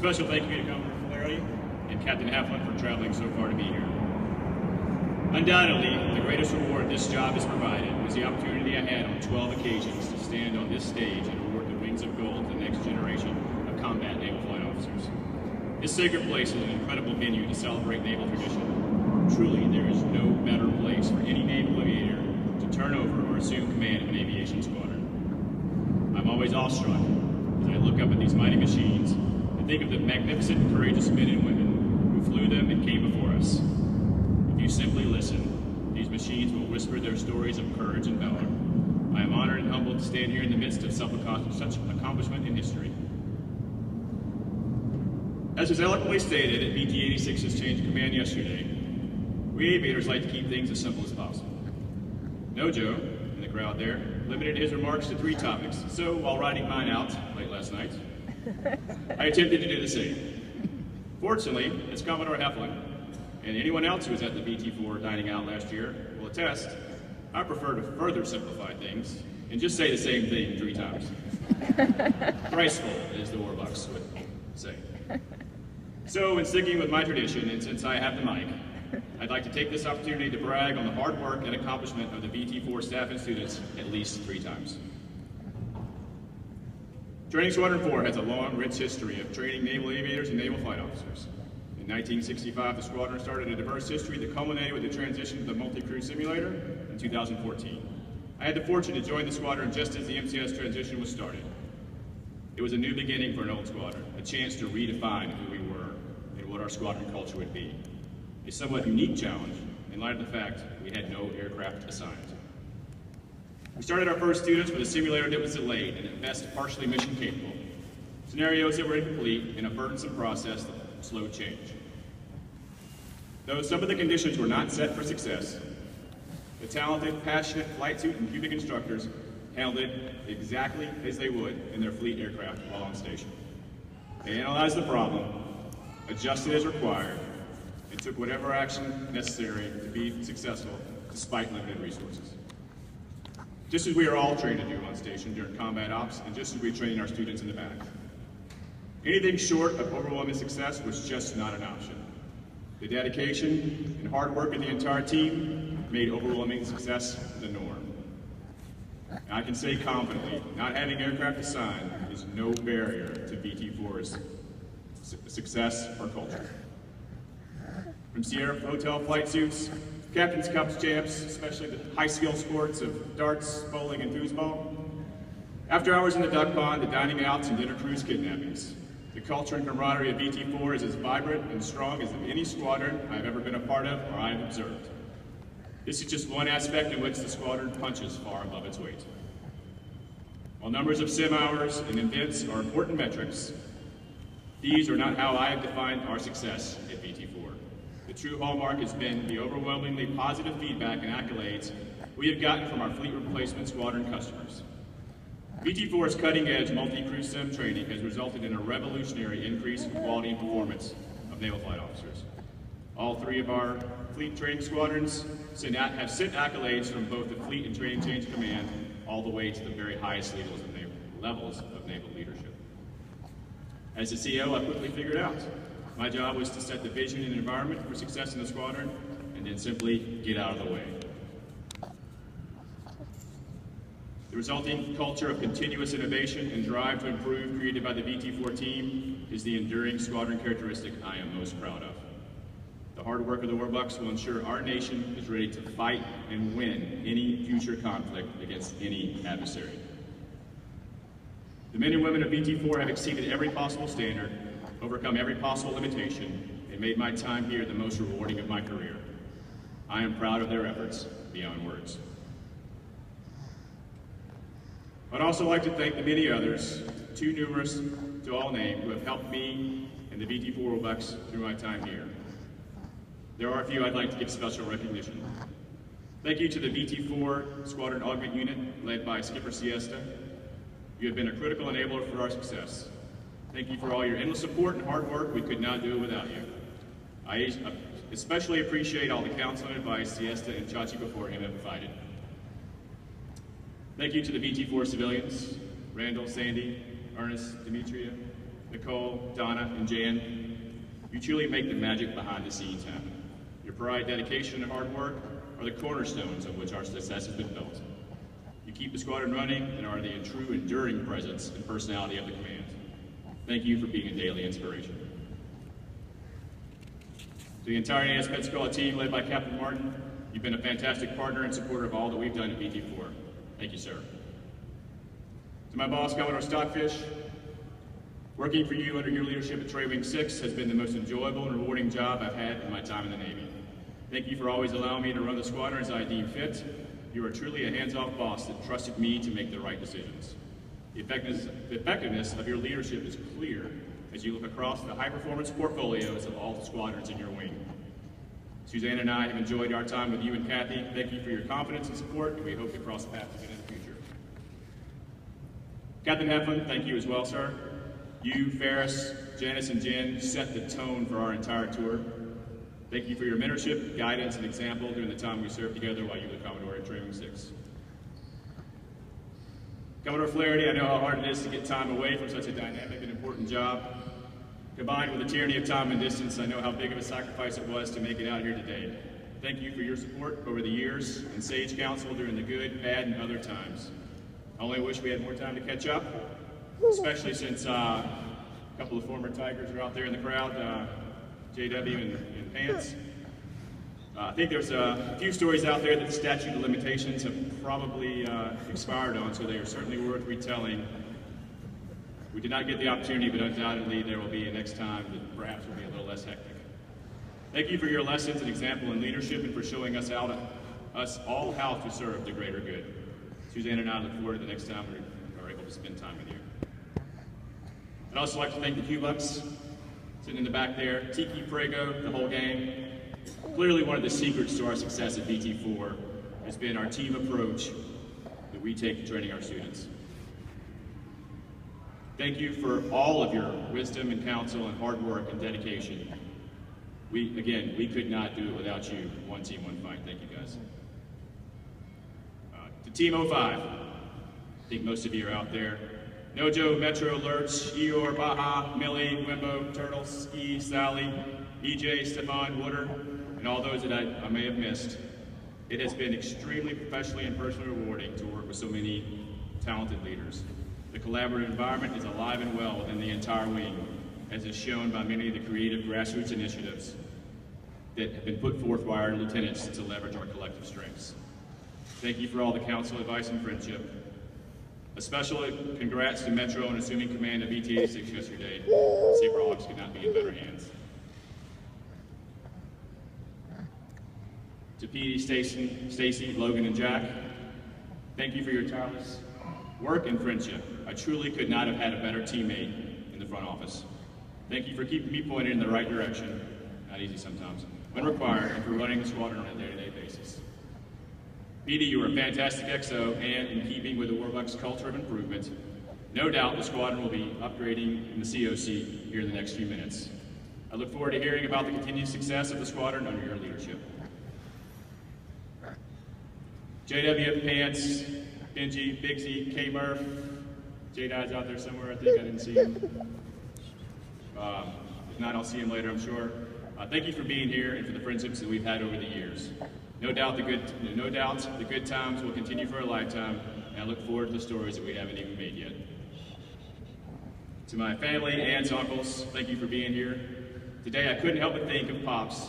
Special thank you to Commodore Flaherty and Captain Halfland for traveling so far to be here. Undoubtedly, the greatest reward this job has provided was the opportunity I had on 12 occasions to stand on this stage and award the Rings of Gold to the next generation of combat naval flight officers. This sacred place is an incredible venue to celebrate naval tradition. Truly, there is no better place for any naval aviator to turn over or assume command of an aviation squadron. I'm always awestruck as I look up at these mighty machines and think of the magnificent and courageous men and women who flew them and came before us. If you simply listen, these machines will whisper their stories of courage and valor. I am honored and humbled to stand here in the midst of such accomplishment in history. As was eloquently stated at BT-86's change of command yesterday, we aviators like to keep things as simple as possible. Nojo, in the crowd there, limited his remarks to 3 topics, so while riding mine out late last night, I attempted to do the same. Fortunately, as Commodore Halfland and anyone else who was at the BT-4 dining out last year will attest, I prefer to further simplify things and just say the same thing 3 times. Graceful, as the Warbucks would say. So, in sticking with my tradition, and since I have the mic, I'd like to take this opportunity to brag on the hard work and accomplishment of the BT-4 staff and students at least 3 times. Training Squadron 4 has a long, rich history of training naval aviators and naval flight officers. In 1965, the squadron started a diverse history that culminated with the transition to the multi-crew simulator in 2014. I had the fortune to join the squadron just as the MCS transition was started. It was a new beginning for an old squadron, a chance to redefine who we were and what our squadron culture would be. A somewhat unique challenge in light of the fact we had no aircraft assigned. We started our first students with a simulator that was delayed and at best partially mission capable, scenarios that were incomplete, and a burdensome process that slowed change. Though some of the conditions were not set for success, the talented, passionate flight suit and cubic instructors handled it exactly as they would in their fleet aircraft while on station. They analyzed the problem, adjusted as required, and took whatever action necessary to be successful despite limited resources. Just as we are all trained to do on station during combat ops, and just as we train our students in the back. Anything short of overwhelming success was just not an option. The dedication and hard work of the entire team made overwhelming success the norm. And I can say confidently, not having aircraft assigned is no barrier to BT-4's success or culture. From Sierra Hotel flight suits, Captain's Cups champs, especially the high-skill sports of darts, bowling, and foosball. After hours in the duck pond, the dining outs, and dinner cruise kidnappings. The culture and camaraderie of BT-4 is as vibrant and strong as any squadron I've ever been a part of or I have observed. This is just one aspect in which the squadron punches far above its weight. While numbers of sim hours and events are important metrics, these are not how I have defined our success at BT-4. The true hallmark has been the overwhelmingly positive feedback and accolades we have gotten from our fleet replacement squadron customers. BT-4's cutting-edge multi-crew sim training has resulted in a revolutionary increase in quality and performance of naval flight officers. All 3 of our fleet training squadrons have sent accolades from both the fleet and training change of command all the way to the very highest levels of naval leadership. As the CO, I quickly figured out my job was to set the vision and environment for success in the squadron, and then simply get out of the way. The resulting culture of continuous innovation and drive to improve created by the BT-4 team is the enduring squadron characteristic I am most proud of. The hard work of the Warbucks will ensure our nation is ready to fight and win any future conflict against any adversary. The men and women of BT-4 have exceeded every possible standard, overcome every possible limitation, and made my time here the most rewarding of my career. I am proud of their efforts beyond words. I'd also like to thank the many others, too numerous to all name, who have helped me and the BT-4 Warbucks through my time here. There are a few I'd like to give special recognition. Thank you to the BT-4 Squadron Augment Unit, led by Skipper Siesta. You have been a critical enabler for our success. Thank you for all your endless support and hard work. We could not do it without you. I especially appreciate all the counsel and advice Siesta and Chachi before him have provided. Thank you to the BT-4 civilians, Randall, Sandy, Ernest, Demetria, Nicole, Donna, and Jan, you truly make the magic behind the scenes happen. Your pride, dedication, and hard work are the cornerstones on which our success has been built. You keep the squadron running and are the true enduring presence and personality of the command. Thank you for being a daily inspiration. To the entire AS Pensacola team led by Captain Martin, you've been a fantastic partner and supporter of all that we've done at BT4. Thank you, sir. To my boss, Commodore Stockfish, working for you under your leadership at Trade Wing 6 has been the most enjoyable and rewarding job I've had in my time in the Navy. Thank you for always allowing me to run the squadron as I deem fit. You are truly a hands-off boss that trusted me to make the right decisions. The effectiveness of your leadership is clear as you look across the high-performance portfolios of all the squadrons in your wing. Suzanne and I have enjoyed our time with you and Kathy. Thank you for your confidence and support, and we hope to cross paths again in the future. Captain Heflin, thank you as well, sir. You, Ferris, Janice, and Jen set the tone for our entire tour. Thank you for your mentorship, guidance, and example during the time we served together while you were Commodore at Trade Wing 6. Commodore Flaherty, I know how hard it is to get time away from such a dynamic and important job. Combined with the tyranny of time and distance, I know how big of a sacrifice it was to make it out here today. Thank you for your support over the years and sage counsel during the good, bad, and other times. I only wish we had more time to catch up, especially since a couple of former Tigers are out there in the crowd, JW and Pants. I think there's a few stories out there that the statute of limitations have probably expired on, so they are certainly worth retelling. We did not get the opportunity, but undoubtedly there will be a next time that perhaps will be a little less hectic. Thank you for your lessons and example in leadership and for showing us all how to serve the greater good. Suzanne and I look forward to the next time we are able to spend time with you. I'd also like to thank the Q-Bucks sitting in the back there, Tiki, Prego, the whole gang. Clearly one of the secrets to our success at BT4 has been our team approach that we take to training our students. Thank you for all of your wisdom and counsel and hard work and dedication. We could not do it without you. One team, one fight. Thank you, guys. To Team 05, I think most of you are out there. Nojo, Metro, Lurch, Eeyore, Baja, Millie, Wimbo, Turtle, Ski, Sally, EJ, Stefan, Wooder, and all those that I may have missed. It has been extremely professionally and personally rewarding to work with so many talented leaders. The collaborative environment is alive and well within the entire wing, as is shown by many of the creative grassroots initiatives that have been put forth by our lieutenants to leverage our collective strengths. Thank you for all the counsel, advice, and friendship. A special congrats to Metro on assuming command of BT-86 yesterday. Saberhawks could not be in better hands. To PD, Stacy, Logan, and Jack, thank you for your tireless work and friendship. I truly could not have had a better teammate in the front office. Thank you for keeping me pointed in the right direction, not easy sometimes, when required, and for running the squadron on a day-to-day basis. PD, you are a fantastic XO, and in keeping with the Warbucks culture of improvement, no doubt the squadron will be upgrading in the COC here in the next few minutes. I look forward to hearing about the continued success of the squadron under your leadership. JW, Pants, Benji, Bigsy, K-Murph, J-Dide's out there somewhere, I think I didn't see him. If not, I'll see him later, I'm sure. Thank you for being here and for the friendships that we've had over the years. No doubt the good times will continue for a lifetime, and I look forward to the stories that we haven't even made yet. To my family, aunts, uncles, thank you for being here. Today I couldn't help but think of Pops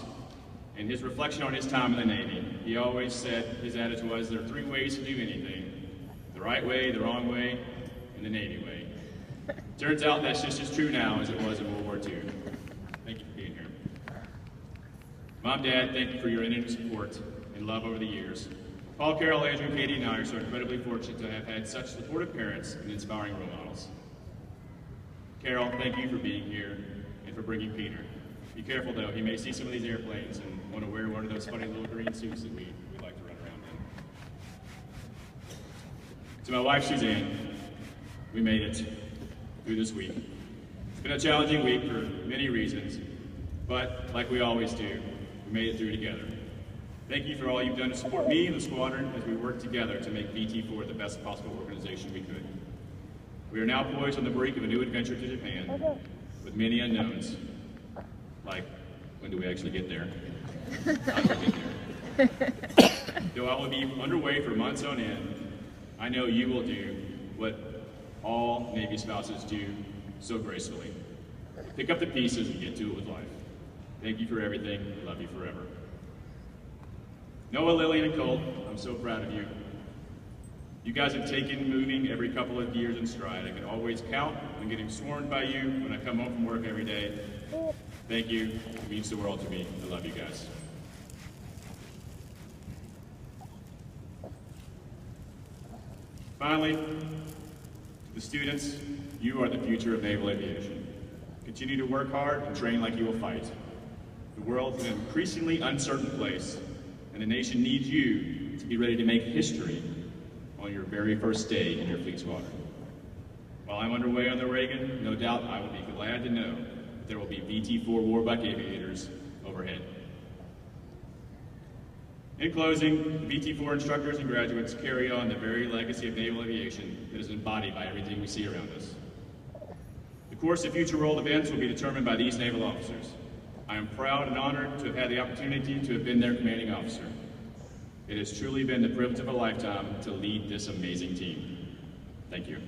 and his reflection on his time in the Navy. He always said, his attitude was, there are 3 ways to do anything: the right way, the wrong way, and the Navy way. Turns out that's just as true now as it was in World War II. Thank you for being here. Mom, Dad, thank you for your unending support and love over the years. Paul, Carol, Andrew, Katie, and I are so incredibly fortunate to have had such supportive parents and inspiring role models. Carol, thank you for being here and for bringing Peter. Be careful though, he may see some of these airplanes and want to wear one of those funny little green suits that we like to run around in. To my wife, Suzanne, we made it through this week. It's been a challenging week for many reasons, but like we always do, we made it through together. Thank you for all you've done to support me and the squadron as we work together to make BT4 the best possible organization we could. We are now poised on the brink of a new adventure to Japan, with many unknowns, like when do we actually get there? How do we get there? Though I will be underway for months on end, I know you will do what all Navy spouses do so gracefully. Pick up the pieces and get to it with life. Thank you for everything. I love you forever. Noah, Lillian, and Colt, I'm so proud of you. You guys have taken moving every couple of years in stride. I can always count on getting sworn by you when I come home from work every day. Thank you. It means the world to me. I love you guys. Finally, to the students, you are the future of naval aviation. Continue to work hard and train like you will fight. The world is an increasingly uncertain place, and the nation needs you to be ready to make history on your very first day in your fleet squadron. While I'm underway on the Reagan, no doubt I will be glad to know that there will be VT-4 Warbuck aviators overhead. In closing, VT-4 instructors and graduates carry on the very legacy of naval aviation that is embodied by everything we see around us. The course of future world events will be determined by these naval officers. I am proud and honored to have had the opportunity to have been their commanding officer. It has truly been the privilege of a lifetime to lead this amazing team. Thank you.